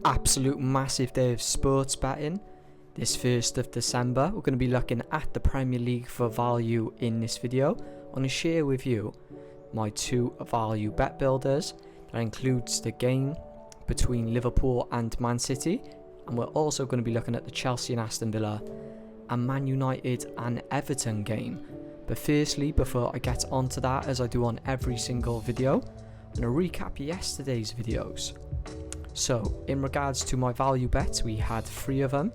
Absolute massive day of sports betting this 1st of December. We're going to be looking at the Premier League for value in this video. I'm going to share with you my two value bet builders. That includes the game between Liverpool and Man City, and we're also going to be looking at the Chelsea and Aston Villa and Man United and Everton game. But firstly, before I get onto that, as I do on every single video, I'm going to recap yesterday's videos. So, in regards to my value bets, we had 3 of them.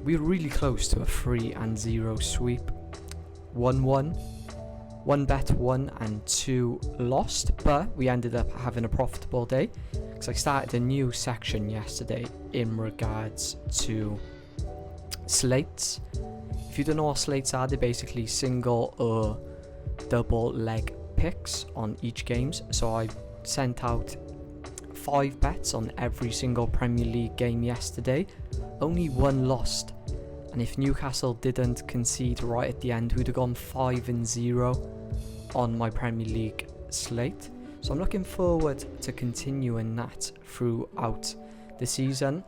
We were really close to a 3-0 sweep. 1-1, 1 bet won and 2 lost, but we ended up having a profitable day because I started a new section yesterday in regards to slates. If you don't know what slates are, they're basically single or double leg picks on each games. So I sent out 5 bets on every single Premier League game yesterday. Only 1 lost, and if Newcastle didn't concede right at the end, we'd have gone 5-0 on my Premier League slate. So I'm looking forward to continuing that throughout the season.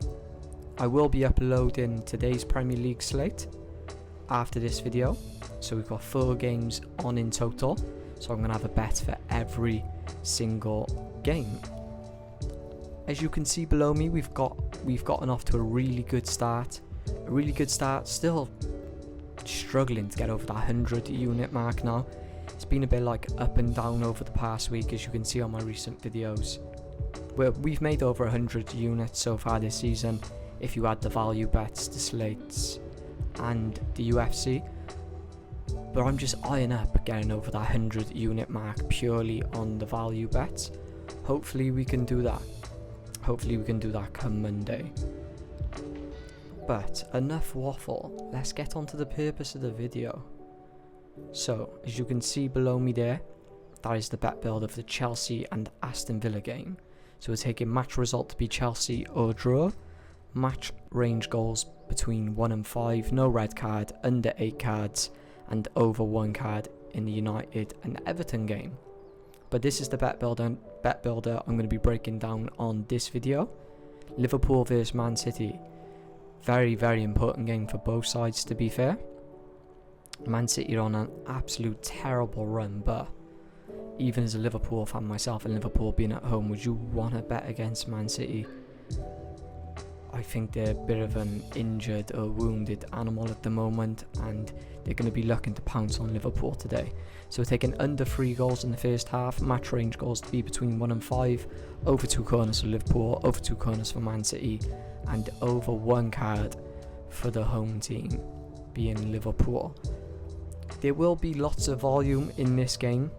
I will be uploading today's Premier League slate after this video, so we've got 4 games on in total, so I'm going to have a bet for every single game. As you can see below me, we've gotten off to a really good start. Still struggling to get over that 100 unit mark now. It's been a bit like up and down over the past week, as you can see on my recent videos. We've made over 100 units so far this season, if you add the value bets, the slates and the UFC. But I'm just eyeing up getting over that 100 unit mark purely on the value bets. Hopefully we can do that. Hopefully we can do that come Monday. But enough waffle, let's get on to the purpose of the video. So, as you can see below me there, that is the bet build of the Chelsea and Aston Villa game. So we're taking match result to be Chelsea or draw, match range goals between 1 and 5, no red card, under 8 cards, and over 1 card in the United and Everton game. But this is the bet builder I'm going to be breaking down on this video. Liverpool versus Man City. Very, very important game for both sides, to be fair. Man City are on an absolute terrible run, but even as a Liverpool fan myself and Liverpool being at home, would you want to bet against Man City? I think they're a bit of an injured or wounded animal at the moment, and they're going to be looking to pounce on Liverpool today. So we're taking under 3 goals in the first half, match range goals to be between 1 and 5, over 2 corners for Liverpool, over 2 corners for Man City, and over 1 card for the home team, being Liverpool. There will be lots of volume in this game.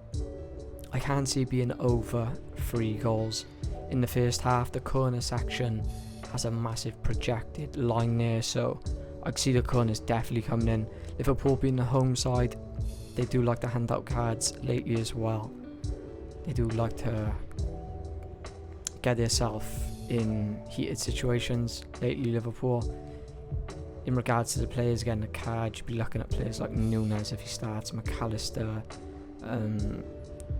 I can't see it being over 3 goals. In the first half, the corner section has a massive projected line there, so I can see the corners definitely coming in. Liverpool being the home side, they do like to hand out cards lately as well. They do like to get themselves in heated situations lately, Liverpool. In regards to the players getting a card, you'd be looking at players like Nunes if he starts, McAllister.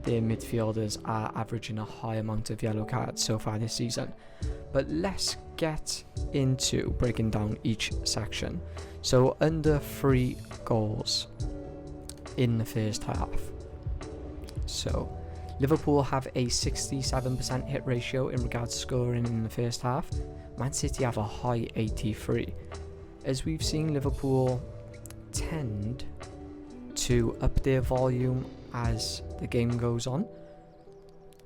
Their midfielders are averaging a high amount of yellow cards so far this season. But let's get into breaking down each section. So under 3 goals in the first half. So Liverpool have a 67% hit ratio in regards to scoring in the first half. Man City have a high 83. As we've seen, Liverpool tend to up their volume as the game goes on.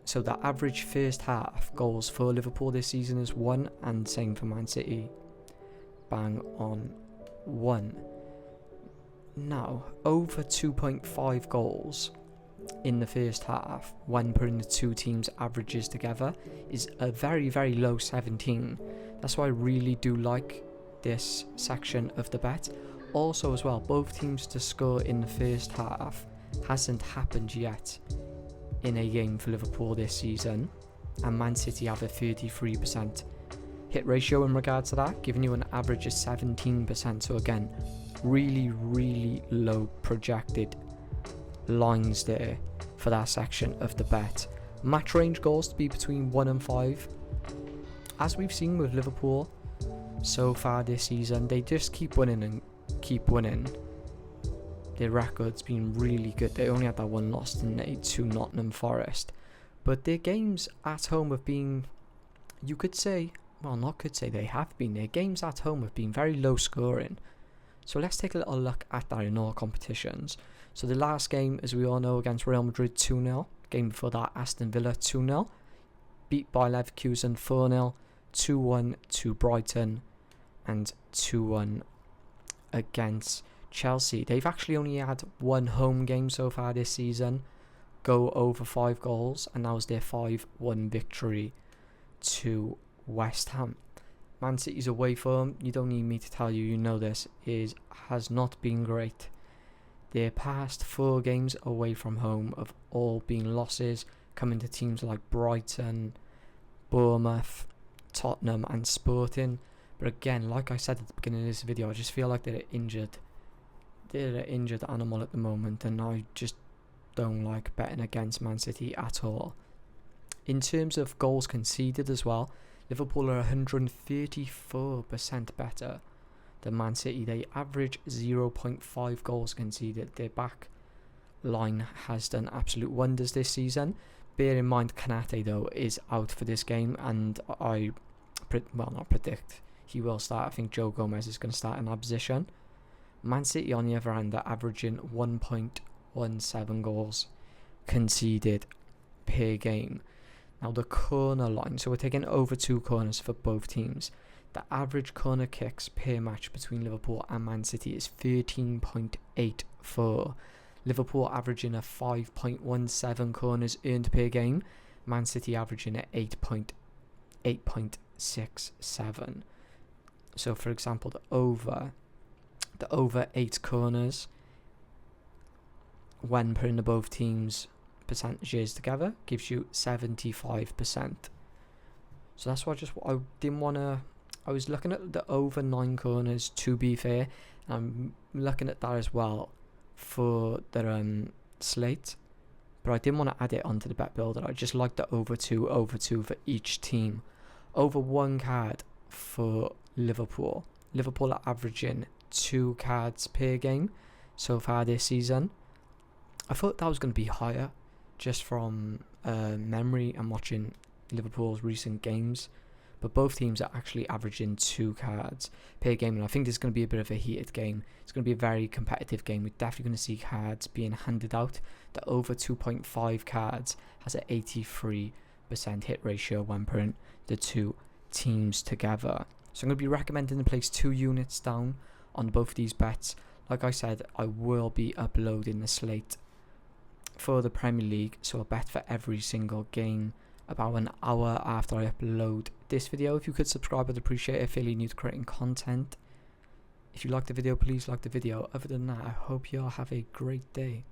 So the average first half goals for Liverpool this season is 1, and same for Man City. Bang on 1. Now, over 2.5 goals in the first half, when putting the 2 teams' averages together, is a very, very low 17. That's why I really do like this section of the bet. Also as well, both teams to score in the first half hasn't happened yet in a game for Liverpool this season, and Man City have a 33% hit ratio in regards to that, giving you an average of 17%. So again, really, really low projected lines there for that section of the bet. Match range goals to be between 1 and 5, as we've seen with Liverpool so far this season, they just keep winning and keep winning. Their record's been really good. They only had that one loss to Nottingham Forest, but their games at home have been, you could say, well, not could say, they have been. Their games at home have been very low scoring. So let's take a little look at that in all competitions. So the last game, as we all know, against Real Madrid 2-0. Game before that, Aston Villa 2-0. Beat by Leverkusen 4-0. 2-1 to Brighton. And 2-1 against Chelsea. They've actually only had one home game so far this season go over 5 goals, and that was their 5-1 victory to West Ham. Man City's away form, you don't need me to tell you, you know this, has not been great. Their past 4 games away from home have all been losses, coming to teams like Brighton, Bournemouth, Tottenham and Sporting. But again, like I said at the beginning of this video, I just feel like they're injured. They're an injured animal at the moment, and I just don't like betting against Man City at all. In terms of goals conceded as well, Liverpool are 134% better than Man City. They average 0.5 goals conceded. Their back line has done absolute wonders this season. Bear in mind, Kanate though is out for this game, and not predict, he will start. I think Joe Gomez is going to start in that position. Man City, on the other hand, are averaging 1.17 goals conceded per game. Now the corner line, so we're taking over 2 corners for both teams. The average corner kicks per match between Liverpool and Man City is 13.84. Liverpool averaging a 5.17 corners earned per game. Man City averaging at 8.67. So for example, the over 8 corners, when putting the both teams' percentages together, gives you 75%. So that's why I didn't want to. I was looking at the over 9 corners, to be fair. I'm looking at that as well for the slate, but I didn't want to add it onto the bet builder. I just like the over 2 for each team. Over 1 card for Liverpool. Liverpool are averaging 2 cards per game so far this season. I thought that was going to be higher, just from memory and watching Liverpool's recent games, but both teams are actually averaging 2 cards per game, and I think this is going to be a bit of a heated game. It's going to be a very competitive game. We're definitely going to see cards being handed out. The over 2.5 cards has an 83% hit ratio when putting the 2 teams together. So I'm going to be recommending to place 2 units down on both of these bets. Like I said, I will be uploading the slate for the Premier League, so a bet for every single game about an hour after I upload this video. If you could subscribe, I'd appreciate it. Fairly new to creating content. If you like the video, please like the video. Other than that, I hope you all have a great day.